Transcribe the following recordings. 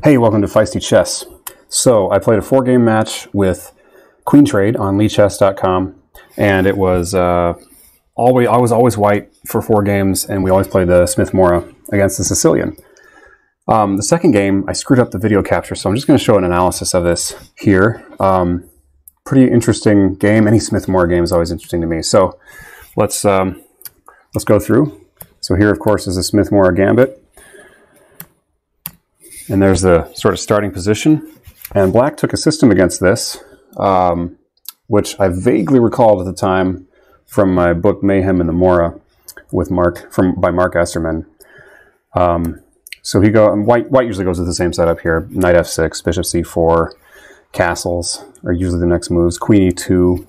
Hey, welcome to Feisty Chess. So I played a 4-game match with Queen Trade on LeeChess.com, and it was I was always white for 4 games, and we always played the Smith-Morra against the Sicilian. The second game, I screwed up the video capture, so I'm just going to show an analysis of this here. Pretty interesting game. Any Smith-Morra game is always interesting to me. So let's go through. So here, of course, is the Smith-Morra gambit. And there's the sort of starting position. And black took a system against this, which I vaguely recalled at the time from my book Mayhem in the Morra with by Mark Esserman. So white usually goes with the same setup here. Knight f6, bishop c4, castles are usually the next moves. Queen e2.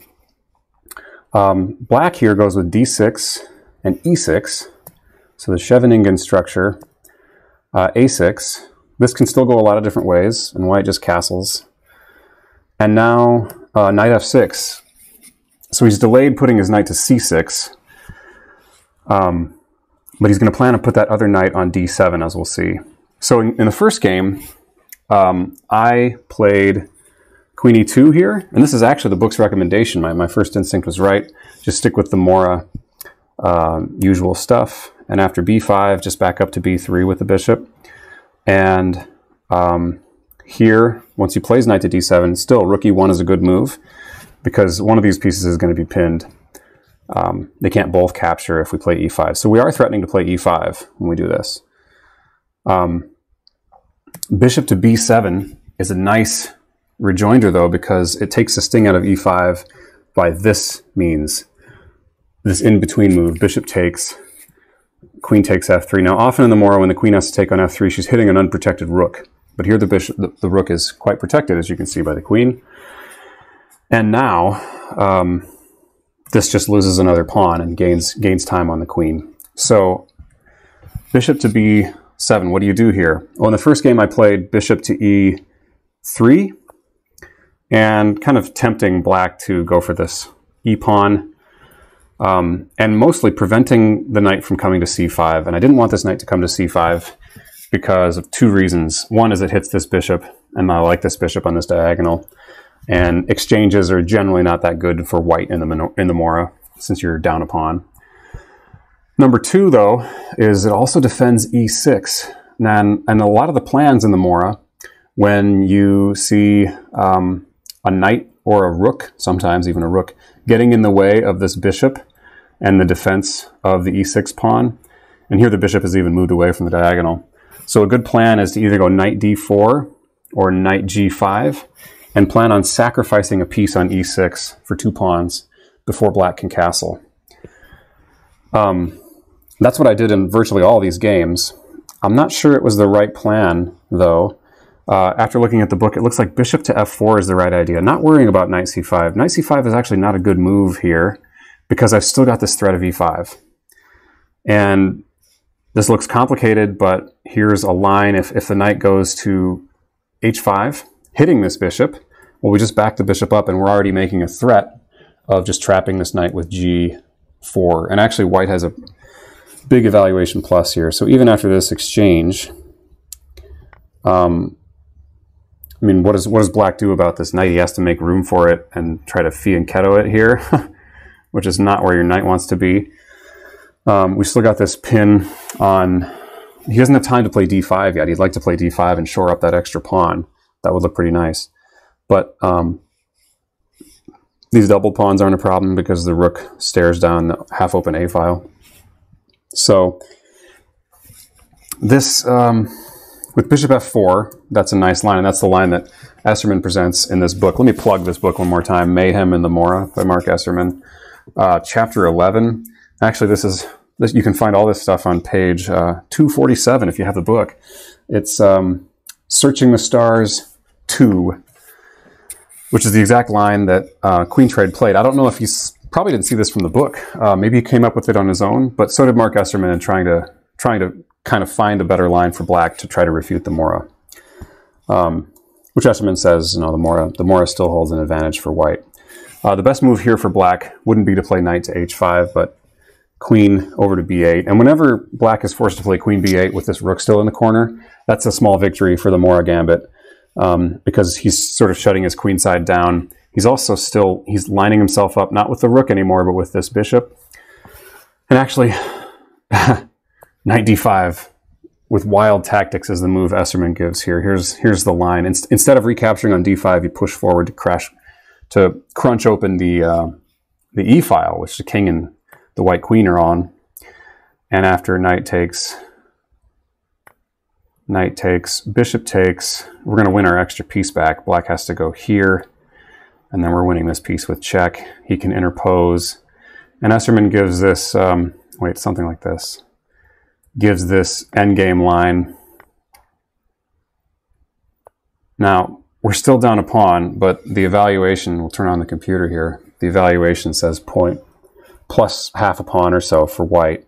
Black here goes with d6 and e6. So the Scheveningen structure. A6. This can still go a lot of different ways, and white just castles. And now knight f6. So he's delayed putting his knight to c6. But he's going to plan to put that other knight on d7, as we'll see. So in the first game, I played queen e2 here. And this is actually the book's recommendation. My first instinct was right. Just stick with the Morra usual stuff. And after b5, just back up to b3 with the bishop. And here, once he plays knight to d7, still rook e1 is a good move because one of these pieces is going to be pinned. They can't both capture if we play e5. So we are threatening to play e5 when we do this. Bishop to b7 is a nice rejoinder, though, because it takes the sting out of e5 by this means. This in-between move, bishop takes, queen takes f3. Now, often in the Morra, when the queen has to take on f3, she's hitting an unprotected rook. But here the rook is quite protected, as you can see by the queen. And now, this just loses another pawn and gains time on the queen. So, bishop to b7, what do you do here? Well, in the first game, I played bishop to e3, and kind of tempting black to go for this e-pawn. And mostly preventing the knight from coming to c5. And I didn't want this knight to come to c5 because of 2 reasons. One is it hits this bishop, and I like this bishop on this diagonal. And exchanges are generally not that good for white in the Morra, since you're down a pawn. Number 2, though, is it also defends e6. And a lot of the plans in the Morra, when you see a knight or a rook, sometimes even a rook, getting in the way of this bishop and the defense of the e6 pawn. And here the bishop has even moved away from the diagonal. So a good plan is to either go knight d4 or knight g5 and plan on sacrificing a piece on e6 for 2 pawns before black can castle. That's what I did in virtually all these games. I'm not sure it was the right plan, though. After looking at the book, it looks like bishop to f4 is the right idea. Not worrying about knight c5. Knight c5 is actually not a good move here because I've still got this threat of e5. And this looks complicated, but here's a line. If the knight goes to h5, hitting this bishop, well, we just back the bishop up and we're already making a threat of just trapping this knight with g4. And actually, white has a big evaluation plus here. So even after this exchange, I mean, what does black do about this knight? He has to make room for it and try to fianchetto it here, which is not where your knight wants to be. We still got this pin on... He doesn't have time to play d5 yet. He'd like to play d5 and shore up that extra pawn. That would look pretty nice. But these double pawns aren't a problem because the rook stares down the half-open a file. So this... with bishop f4, that's a nice line, and that's the line that Esserman presents in this book. Let me plug this book one more time, Mayhem in the Morra by Mark Esserman. Chapter 11. Actually, you can find all this stuff on page 247 if you have the book. It's Searching the Stars 2, which is the exact line that Queen Trade played. I don't know if probably didn't see this from the book. Maybe he came up with it on his own, but so did Mark Esserman in trying to kind of find a better line for black to try to refute the Morra. Which Esserman says, the Morra still holds an advantage for white. The best move here for black wouldn't be to play knight to h5, but queen over to b8. And whenever black is forced to play queen b8 with this rook still in the corner, that's a small victory for the Morra gambit, because he's sort of shutting his queen side down. He's also still, he's lining himself up, not with the rook anymore, but with this bishop. And actually, knight d5 with wild tactics is the move Esserman gives here. Here's the line. Instead of recapturing on d5, you push forward to crunch open the e file, which the king and the white queen are on. And after knight takes, bishop takes, we're going to win our extra piece back. Black has to go here, and then we're winning this piece with check. He can interpose. And Esserman gives this, something like this. Gives this endgame line. Now, we're still down a pawn, but the evaluation, we'll turn on the computer here. The evaluation says point plus half a pawn or so for white,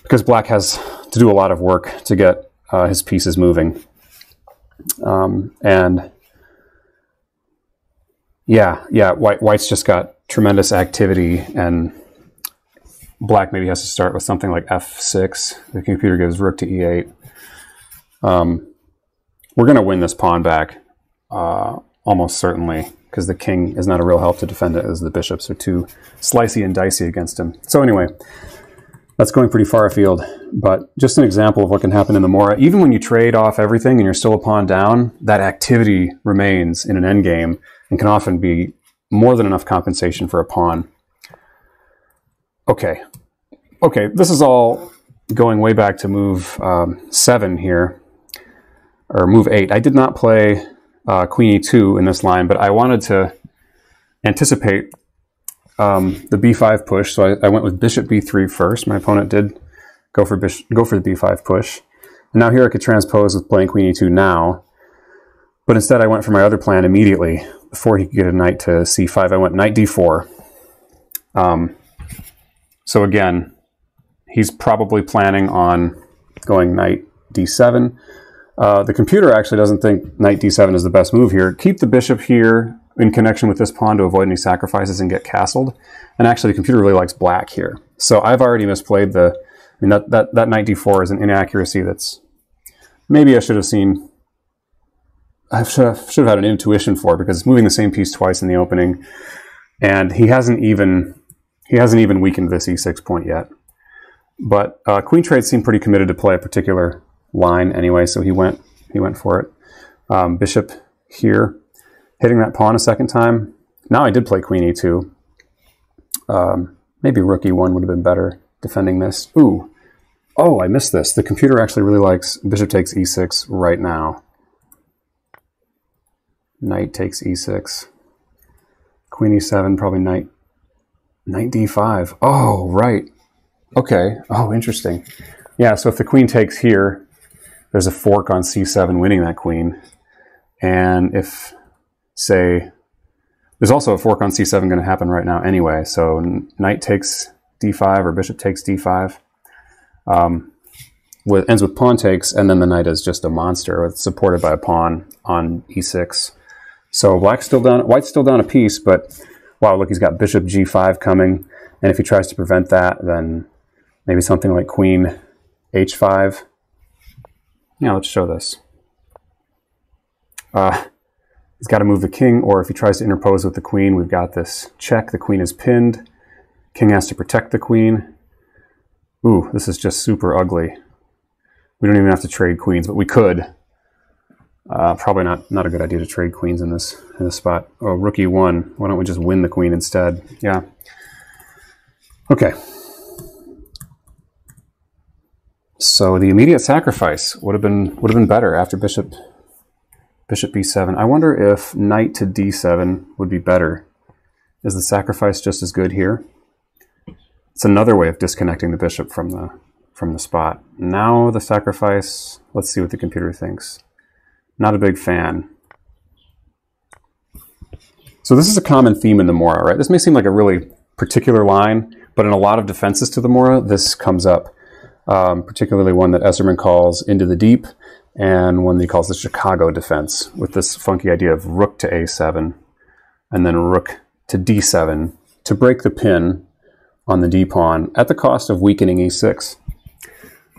because black has to do a lot of work to get his pieces moving. And yeah, white's just got tremendous activity, and black maybe has to start with something like f6. The computer gives rook to e8. We're going to win this pawn back, almost certainly, because the king is not a real help to defend it, as the bishops are too slicey and dicey against him. So anyway, that's going pretty far afield, but just an example of what can happen in the Morra. Even when you trade off everything and you're still a pawn down, that activity remains in an endgame and can often be more than enough compensation for a pawn. Okay, this is all going way back to move 7 here, or move 8. I did not play queen e2 in this line, but I wanted to anticipate the b5 push, so I went with bishop b3 first. My opponent did go for the b5 push. And now here I could transpose with playing queen e2 now, but instead I went for my other plan immediately. Before he could get a knight to c5, I went knight d4. So again, he's probably planning on going knight d7. The computer actually doesn't think knight d7 is the best move here. Keep the bishop here in connection with this pawn to avoid any sacrifices and get castled. And actually the computer really likes black here. So I've already misplayed that knight d4 is an inaccuracy that's maybe I should have seen. I should have had an intuition for, because it's moving the same piece twice in the opening, and he hasn't even weakened this e6 point yet. But queen trade seemed pretty committed to play a particular line anyway, so he went for it. Bishop here, hitting that pawn a second time. Now I did play queen e2. Maybe rook e1 would have been better defending this. Ooh, oh, I missed this. The computer actually really likes bishop takes e6 right now. Knight takes e6. Queen e7, probably knight d5. Oh, right. Okay. Oh, interesting. Yeah, so if the queen takes here, there's a fork on c7 winning that queen. And if, say, there's also a fork on c7 going to happen right now anyway. So knight takes d5 or bishop takes d5. Ends with pawn takes, and then the knight is just a monster. It's supported by a pawn on e6. So white's still down a piece, but wow, look, he's got bishop g5 coming. And if he tries to prevent that, then maybe something like queen h5. Yeah, let's show this. He's got to move the king, or if he tries to interpose with the queen, we've got this check. The queen is pinned. King has to protect the queen. Ooh, this is just super ugly. We don't even have to trade queens, but we could. Probably not a good idea to trade queens in this spot. Oh, rook e1. Why don't we just win the queen instead? Yeah. Okay. So the immediate sacrifice would have been better after bishop b7. I wonder if knight to d7 would be better. Is the sacrifice just as good here? It's another way of disconnecting the bishop from the spot. Now the sacrifice. Let's see what the computer thinks. Not a big fan. So this is a common theme in the Morra, right? This may seem like a really particular line, but in a lot of defenses to the Morra, this comes up. Particularly one that Esserman calls into the deep, and one that he calls the Chicago defense, with this funky idea of rook to a7, and then rook to d7 to break the pin, on the d-pawn at the cost of weakening e6.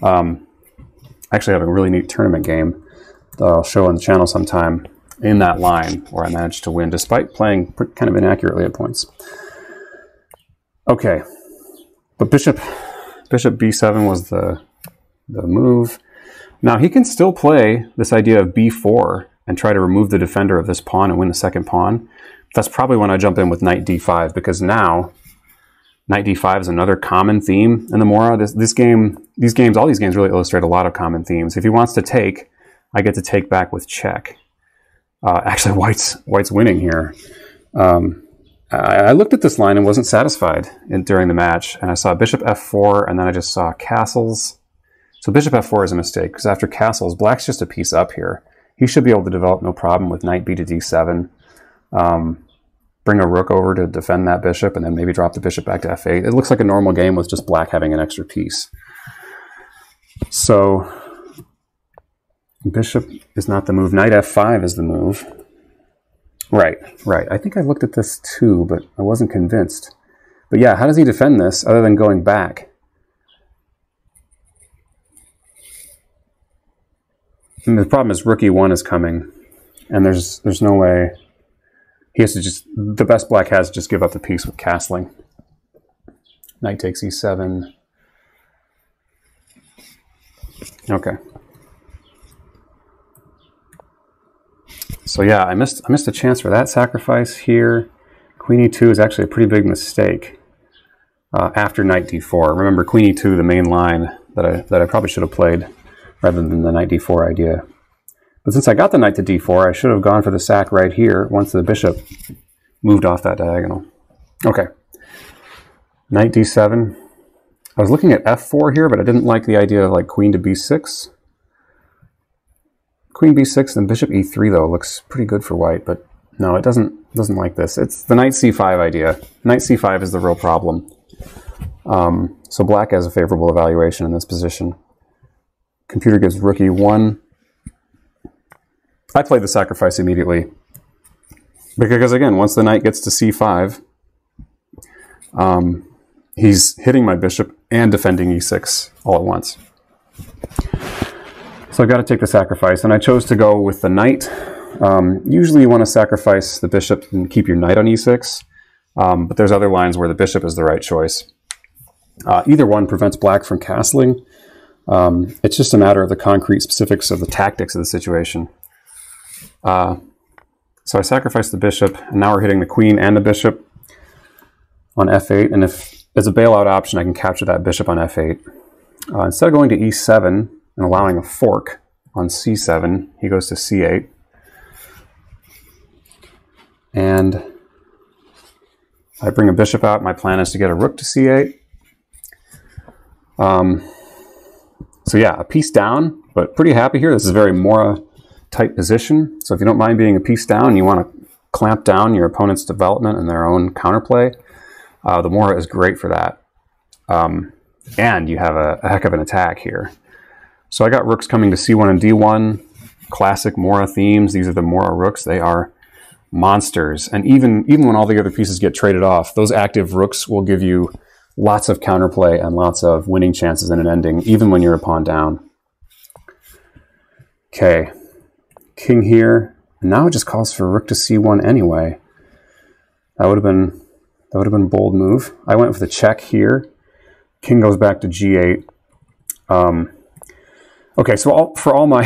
Actually, I have a really neat tournament game that I'll show on the channel sometime in that line where I managed to win despite playing kind of inaccurately at points. Okay, but bishop b7 was the move. Now he can still play this idea of b4 and try to remove the defender of this pawn and win the second pawn. That's probably when I jump in with knight d5, because now knight d5 is another common theme in the Morra. All these games really illustrate a lot of common themes. If he wants to take, I get to take back with check. Actually, White's winning here. I looked at this line and wasn't satisfied during the match, and I saw bishop f4, and then I just saw castles. So bishop f4 is a mistake, because after castles, black's just a piece up here. He should be able to develop no problem with knight b to d7. Bring a rook over to defend that bishop, and then maybe drop the bishop back to f8. It looks like a normal game with just black having an extra piece. So bishop is not the move. Knight f5 is the move. Right. I think I looked at this too, but I wasn't convinced. But yeah, how does he defend this other than going back? And the problem is rook e1 is coming, and there's no way. He has to just, the best black has to just give up the piece with castling. Knight takes e7. Okay. So yeah, I missed a chance for that sacrifice here. Queen e2 is actually a pretty big mistake after knight d4. Remember, queen e2, the main line that I probably should have played rather than the knight d4 idea. But since I got the knight to d4, I should have gone for the sack right here once the bishop moved off that diagonal. Okay. Knight d7. I was looking at f4 here, but I didn't like the idea of like queen to b6. Queen b6 and bishop e3 though looks pretty good for white, but no, it doesn't like this. It's the knight c5 idea. Knight c5 is the real problem. So black has a favorable evaluation in this position. Computer gives rook e1. I played the sacrifice immediately because again, once the knight gets to c5, he's hitting my bishop and defending e6 all at once. So I've got to take the sacrifice, and I chose to go with the knight. Usually you want to sacrifice the bishop and keep your knight on e6, but there's other lines where the bishop is the right choice. Either one prevents black from castling. It's just a matter of the concrete specifics of the tactics of the situation. So I sacrificed the bishop, and now we're hitting the queen and the bishop on f8, and if as a bailout option, I can capture that bishop on f8. Instead of going to e7 and allowing a fork on c7, he goes to c8. And I bring a bishop out. My plan is to get a rook to c8. So yeah, a piece down, but pretty happy here. This is a very Morra tight position. So if you don't mind being a piece down, you want to clamp down your opponent's development and their own counterplay, the Morra is great for that. And you have a heck of an attack here. So I got rooks coming to c1 and d1, classic Morra themes. These are the Morra rooks. They are monsters. And even when all the other pieces get traded off, those active rooks will give you lots of counterplay and lots of winning chances in an ending, even when you're a pawn down. Okay, king here. And now it just calls for rook to c1 anyway. That would have been a bold move. I went with the check here. King goes back to g8. Okay, so for all my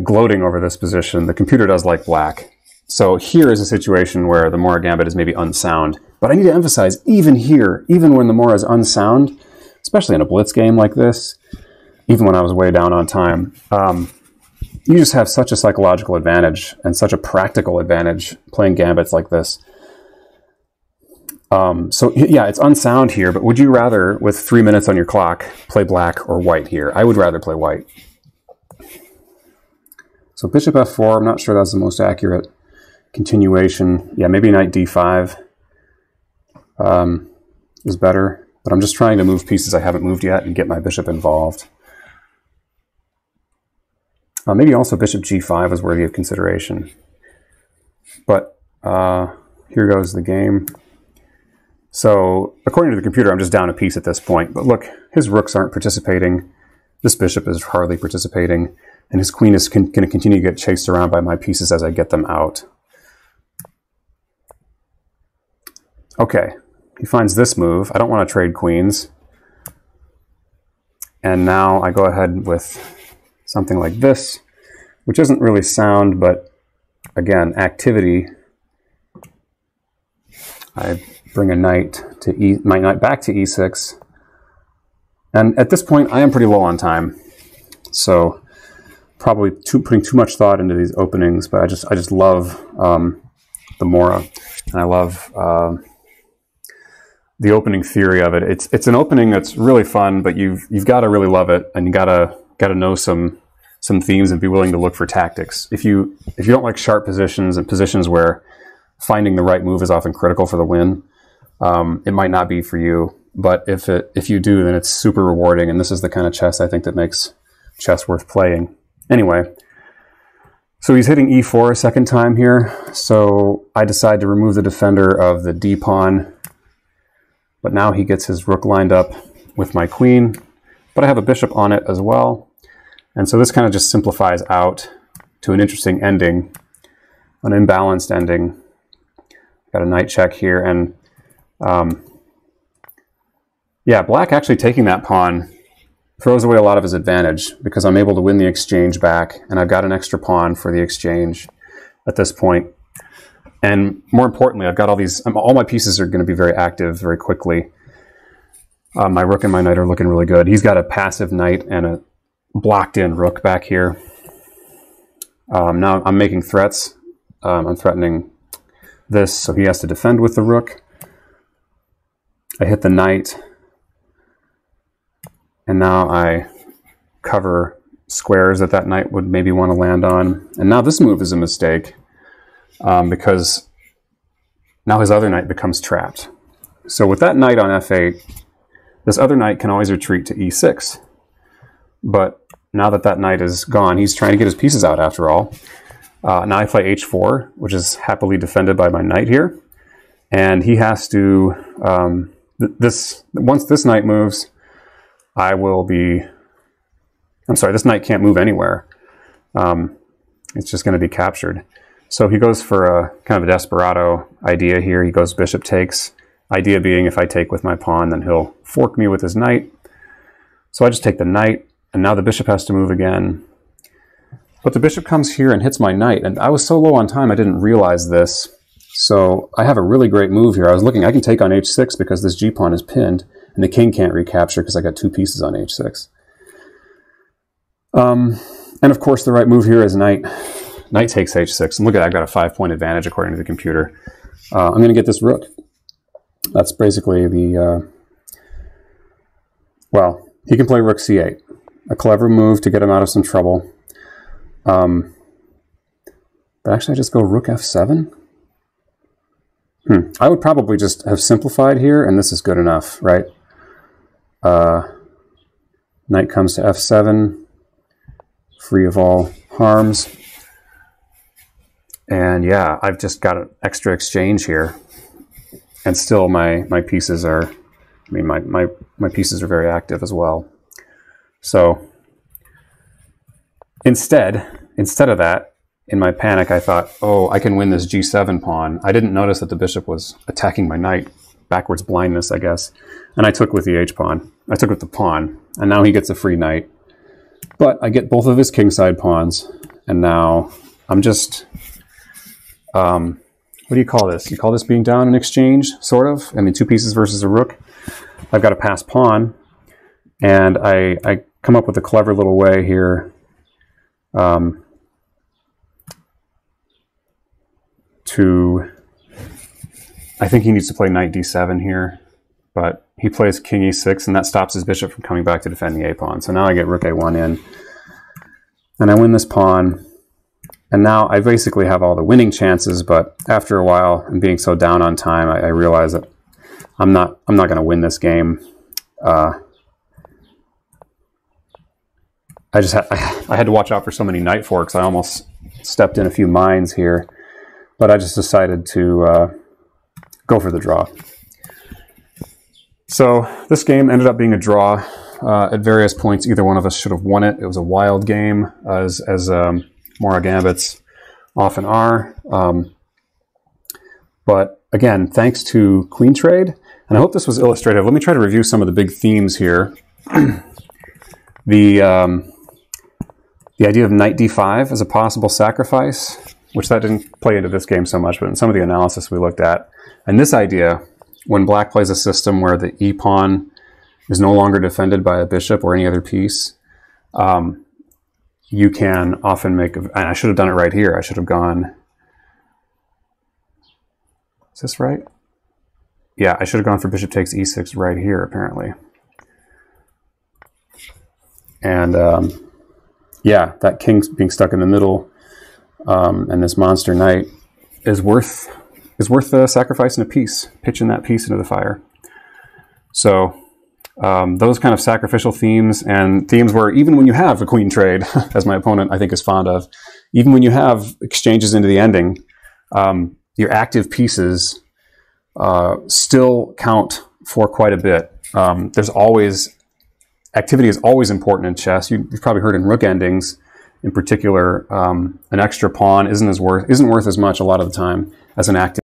gloating over this position, the computer does like black. So here is a situation where the Morra gambit is maybe unsound. But I need to emphasize, even here, even when the Morra is unsound, especially in a blitz game like this, even when I was way down on time, you just have such a psychological advantage and such a practical advantage playing gambits like this. So yeah, it's unsound here, but would you rather, with 3 minutes on your clock, play black or white here? I would rather play white. So bishop f4, I'm not sure that's the most accurate continuation. Yeah, maybe knight d5 is better, but I'm just trying to move pieces I haven't moved yet and get my bishop involved. Maybe also bishop g5 is worthy of consideration. But here goes the game. So according to the computer, I'm just down a piece at this point. But look, his rooks aren't participating. This bishop is hardly participating. And his queen is going to continue to get chased around by my pieces as I get them out. Okay, he finds this move. I don't want to trade queens. And now I go ahead with something like this, which isn't really sound, but again, activity. I bring a knight to my knight back to e6. And at this point, I am pretty low on time. So probably putting too much thought into these openings, but I just love the Morra, and I love the opening theory of it. It's an opening that's really fun, but you've got to really love it, and you gotta know some themes and be willing to look for tactics. If you don't like sharp positions and positions where finding the right move is often critical for the win, it might not be for you. But if you do, then it's super rewarding, and this is the kind of chess I think that makes chess worth playing. Anyway, so he's hitting e4 a second time here, so I decide to remove the defender of the d pawn, but now he gets his rook lined up with my queen, but I have a bishop on it as well, and so this kind of just simplifies out to an interesting ending, an imbalanced ending. Got a knight check here, and yeah, black actually taking that pawn throws away a lot of his advantage because I'm able to win the exchange back, and I've got an extra pawn for the exchange at this point. And more importantly, I've got all my pieces are going to be very active very quickly. My rook and my knight are looking really good. He's got a passive knight and a blocked-in rook back here. Now I'm making threats. I'm threatening this, so he has to defend with the rook. I hit the knight. And now I cover squares that knight would maybe want to land on. And now this move is a mistake because now his other knight becomes trapped. So with that knight on f8, this other knight can always retreat to e6. But now that knight is gone, he's trying to get his pieces out after all. Now I play h4, which is happily defended by my knight here. And he has to, once this knight moves, this knight can't move anywhere. It's just going to be captured. So he goes for a kind of a desperado idea here. He goes bishop takes. Idea being if I take with my pawn, then he'll fork me with his knight. So I just take the knight, and now the bishop has to move again. But the bishop comes here and hits my knight, and I was so low on time I didn't realize this. So I have a really great move here. I was looking, I can take on h6 because this g-pawn is pinned, and the king can't recapture because I got two pieces on h6. And of course the right move here is knight takes h6. And look at that, I've got a 5-point advantage according to the computer. I'm going to get this rook. That's basically the, well, he can play rook c8. A clever move to get him out of some trouble. But actually I just go rook f7? I would probably just have simplified here, and this is good enough, right? Knight comes to f7, free of all harms. And yeah, I've just got an extra exchange here. And still my pieces are, I mean, my pieces are very active as well. So instead of that, in my panic, I thought, oh, I can win this g7 pawn. I didn't notice that the bishop was attacking my knight. Backwards blindness, I guess. And I took with the h-pawn. I took with the pawn. And now he gets a free knight. But I get both of his kingside pawns. And now I'm just, what do you call this? You call this being down in exchange, sort of? I mean, two pieces versus a rook. I've got a passed pawn. And I come up with a clever little way here. I think he needs to play knight d7 here, but he plays king e6, and that stops his bishop from coming back to defend the a-pawn. So now I get rook a1 in, and I win this pawn, and now I basically have all the winning chances, but after a while, and being so down on time, I realize that I'm not going to win this game. I had to watch out for so many knight forks. I almost stepped in a few mines here, but I just decided to go for the draw. So this game ended up being a draw. At various points, either one of us should have won it. It was a wild game, as Morra Gambits often are. But again, thanks to Queen Trade, and I hope this was illustrative. Let me try to review some of the big themes here. The idea of knight d5 as a possible sacrifice, which that didn't play into this game so much, but in some of the analysis we looked at. And this idea, when black plays a system where the e-pawn is no longer defended by a bishop or any other piece, you can often make, and I should have done it right here. I should have gone, is this right? Yeah, I should have gone for bishop takes e6 right here, apparently. And yeah, that king being stuck in the middle and this monster knight is worth sacrificing a piece, pitching that piece into the fire. So those kind of sacrificial themes, and themes where even when you have a queen trade, as my opponent I think is fond of, even when you have exchanges into the ending, your active pieces still count for quite a bit. There's always, activity is always important in chess. You've probably heard in rook endings, in particular, an extra pawn isn't worth as much a lot of the time as an active